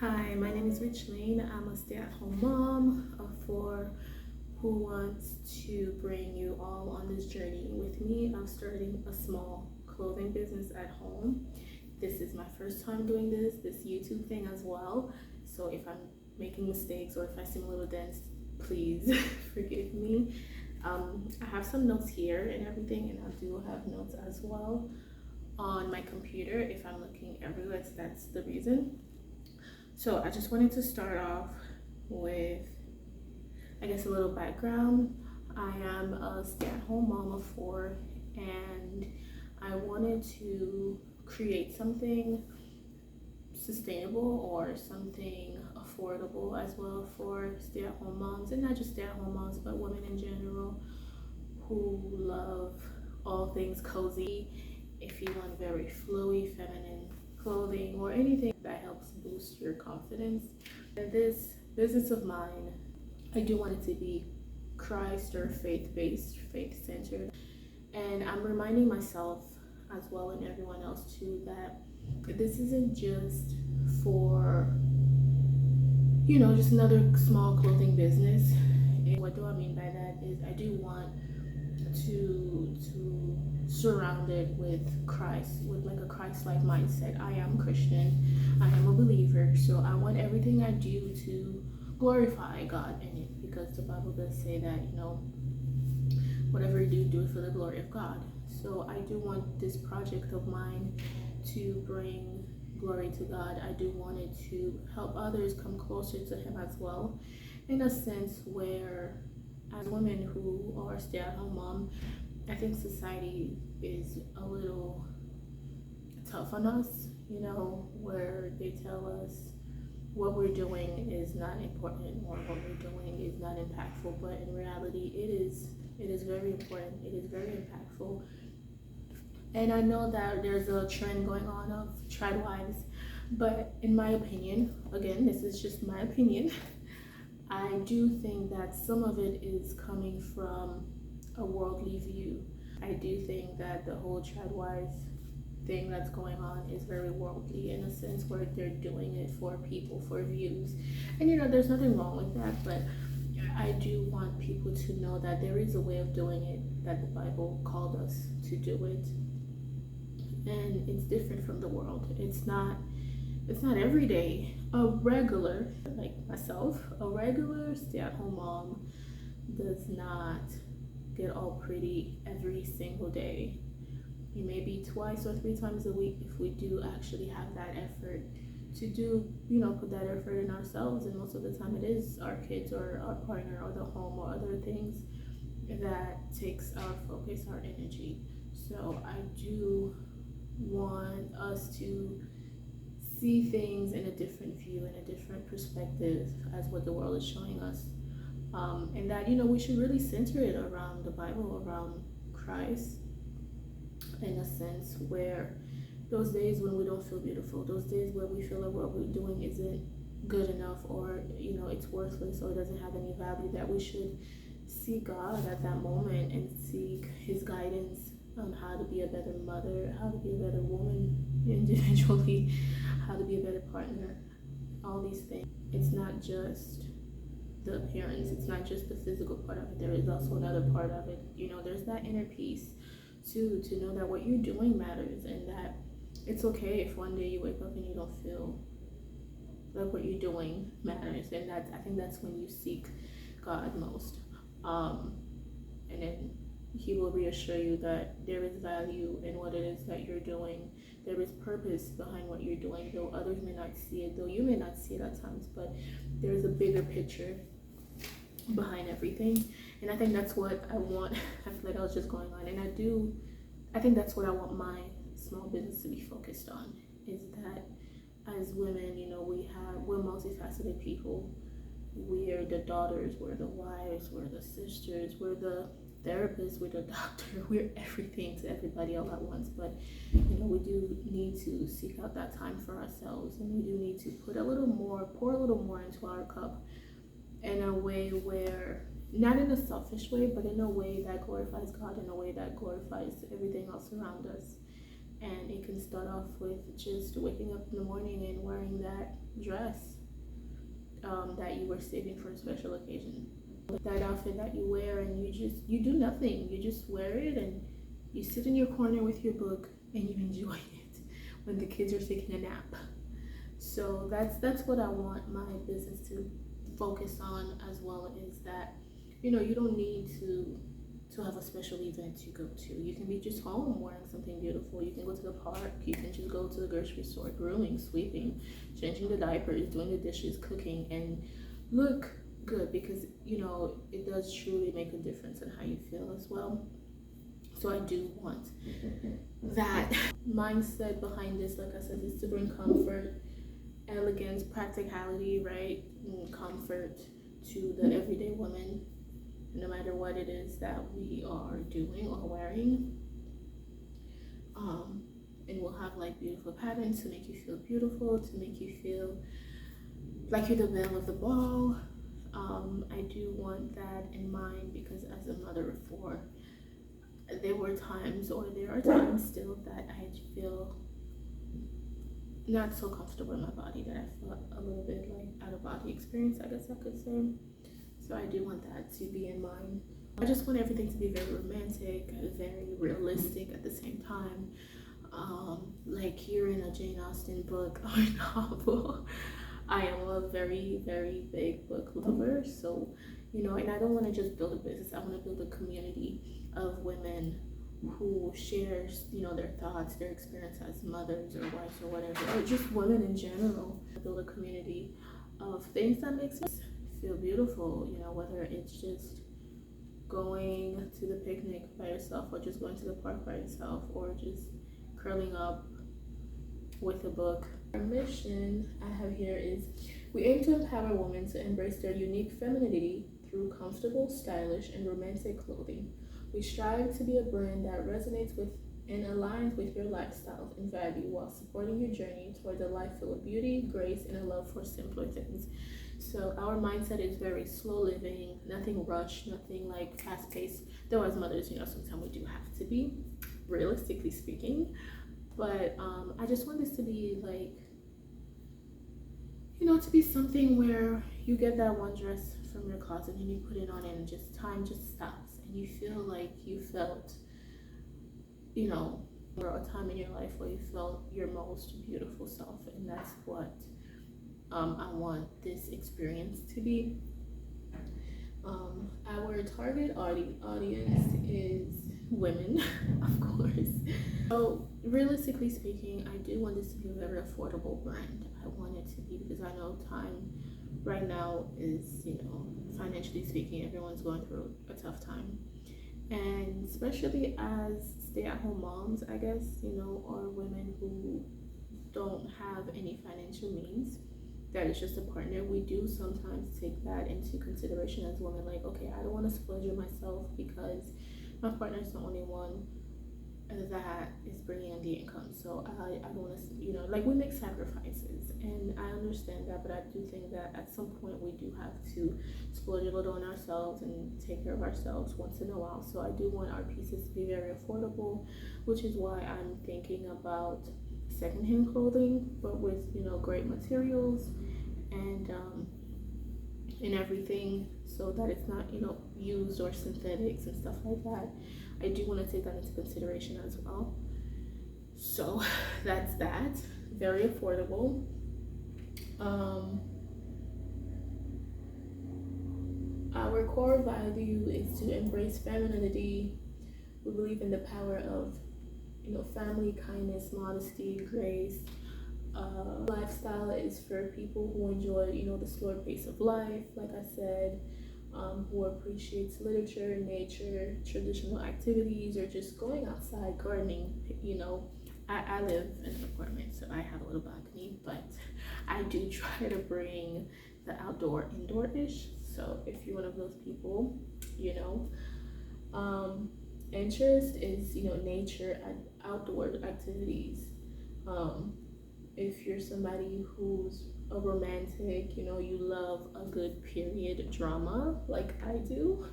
Hi, my name is Richlene. I'm a stay-at-home mom of four who wants to bring you all on this journey with me of starting a small clothing business at home. This is my first time doing this YouTube thing as well. So if I'm making mistakes or if I seem a little dense, please forgive me. I have some notes here and everything, and I do have notes as well on my computer. If I'm looking everywhere, that's the reason. So I just wanted to start off with, I guess, a little background. I am a stay-at-home mom of four, and I wanted to create something sustainable or something affordable as well for stay-at-home moms, and not just stay-at-home moms, but women in general who love all things cozy. If you want very flowy, feminine clothing or anything that helps boost your confidence. And this business of mine, I do want it to be Christ or faith-based, faith-centered. And I'm reminding myself as well and everyone else too that this isn't just for, just another small clothing business. And what do I mean by that is I do want to surround it with Christ, with like a Christ-like mindset. I am Christian, I am a believer, so I want everything I do to glorify God in it, because the Bible does say that, whatever you do, do it for the glory of God. So I do want this project of mine to bring glory to God. I do want it to help others come closer to Him as well, in a sense where, as women who are stay-at-home mom, I think society is a little tough on us, where they tell us what we're doing is not important or what we're doing is not impactful, but in reality it is very important, it is very impactful. And I know that there's a trend going on of trad wives, but in my opinion, again, this is just my opinion, I do think that some of it is coming from a worldly view. I do think that the whole trad wife thing that's going on is very worldly, in a sense where they're doing it for people, for views. And there's nothing wrong with that, but I do want people to know that there is a way of doing it, that the Bible called us to do it. And it's different from the world. It's not every day. A regular, like myself, a regular stay-at-home mom does not get all pretty every single day. Maybe twice or three times a week, if we do actually have that effort to do, put that effort in ourselves. And most of the time it is our kids or our partner or the home or other things that takes our focus, our energy. So I do want us to see things in a different view, in a different perspective as what the world is showing us. And that, we should really center it around the Bible, around Christ, in a sense where those days when we don't feel beautiful, those days where we feel like what we're doing isn't good enough, or it's worthless or doesn't have any value, that we should seek God at that moment and seek His guidance on how to be a better mother, how to be a better woman individually, how to be a better partner, all these things. It's not just the appearance, it's not just the physical part of it, there is also another part of it. There's that inner peace to know that what you're doing matters, and that it's okay if one day you wake up and you don't feel like what you're doing matters. And I think that's when you seek God most, and then He will reassure you that there is value in what it is that you're doing. There is purpose behind what you're doing, though others may not see it, though you may not see it at times, but there is a bigger picture behind everything. And I think that's what I want. I feel like I was just going on, and I think that's what I want my small business to be focused on, is that as women, we're multifaceted people. We're the daughters, we're the wives, we're the sisters, we're the therapists, we're the doctor, we're everything to everybody all at once. But we do need to seek out that time for ourselves, and we do need to pour a little more into our cup, in a way where, not in a selfish way, but in a way that glorifies God, in a way that glorifies everything else around us. And it can start off with just waking up in the morning and wearing that dress that you were saving for a special occasion. That outfit that you wear and you do nothing. You just wear it and you sit in your corner with your book and you enjoy it when the kids are taking a nap. So that's what I want my business to focus on, as well, is that you don't need to have a special event you go to. You can be just home wearing something beautiful. You can go to the park. You can just go to the grocery store, grooming, sweeping, changing the diapers, doing the dishes, cooking, and look good, because it does truly make a difference in how you feel as well. So I do want that mindset behind this, like I said, is to bring comfort, elegance, practicality, right? And comfort to the everyday woman, no matter what it is that we are doing or wearing. And we'll have like beautiful patterns to make you feel beautiful, to make you feel like you're the belle of the ball. I do want that in mind, because as a mother of four, there are times still that I feel not so comfortable in my body, that I feel a little bit like out of body experience, I guess I could say. So I do want that to be in mind. I just want everything to be very romantic, very realistic at the same time. Like you're in a Jane Austen book or novel. I am a very, very big book lover. So, and I don't want to just build a business. I want to build a community of women who shares, their thoughts, their experience as mothers or wives or whatever, or just women in general. Build a community of things that makes us feel beautiful, whether it's just going to the picnic by yourself, or just going to the park by yourself, or just curling up with a book. Our mission I have here is, we aim to empower women to embrace their unique femininity through comfortable, stylish, and romantic clothing. We strive to be a brand that resonates with and aligns with your lifestyle and value, while supporting your journey towards a life full of beauty, grace, and a love for simpler things. So our mindset is very slow living, nothing rushed, nothing like fast paced. Though as mothers, sometimes we do have to be, realistically speaking. But I just want this to be like, to be something where you get that one dress from your closet and you put it on, and just time just stops, and you feel like you felt, or a time in your life where you felt your most beautiful self. And that's what I want this experience to be. Our target audience is women, of course. So realistically speaking, I do want this to be a very affordable brand. I want it to be, because I know time right now is, financially speaking, everyone's going through a tough time. And especially as stay-at-home moms, I guess, or women who don't have any financial means, that is just a partner, we do sometimes take that into consideration as women. Like, okay, I don't want to splurge on myself because my partner is the only one that is bringing in the income. So I don't want to, like, we make sacrifices, and I understand that, but I do think that at some point we do have to splurge a little on ourselves and take care of ourselves once in a while. So I do want our pieces to be very affordable, which is why I'm thinking about secondhand clothing, but with great materials and everything, so that it's not used or synthetics and stuff like that. I do want to take that into consideration as well. So that's that. Very affordable. Our core value is to embrace femininity. We believe in the power of family, kindness, modesty, grace. Lifestyle is for people who enjoy, the slower pace of life, like I said, who appreciates literature, nature, traditional activities, or just going outside, gardening. I live in an apartment, so I have a little balcony, but I do try to bring the indoor-ish. So if you're one of those people, interest is nature and outdoor activities. If you're somebody who's a romantic, you love a good period drama like I do,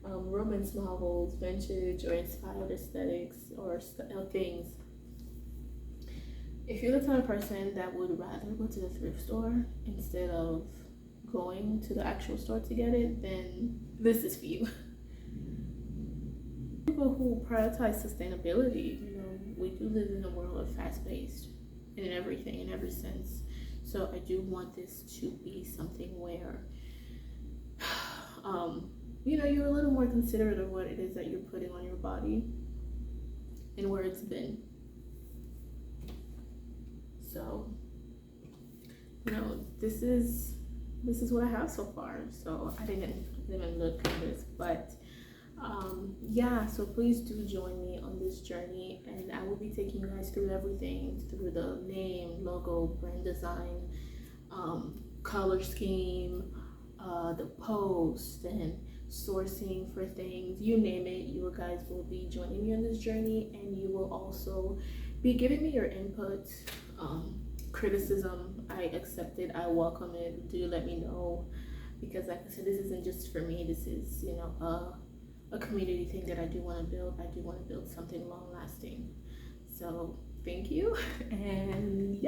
romance novels, vintage or inspired aesthetics or things, if you're the type of person that would rather go to the thrift store instead of going to the actual store to get it, then this is for you. People who prioritize sustainability, we do live in a world of fast-paced in everything, in every sense. So I do want this to be something where, you're a little more considerate of what it is that you're putting on your body and where it's been. So, this is what I have so far. So I didn't even look at this, but so please do join me on this journey, and I will be taking you guys through everything, through the name, logo, brand design, color scheme, the post, and sourcing for things, you name it. You guys will be joining me on this journey, and you will also be giving me your input. Criticism, I accept it, I welcome it. Do let me know, because like I said, this isn't just for me. This is a community thing that I do want to build. I do want to build something long lasting. So thank you, and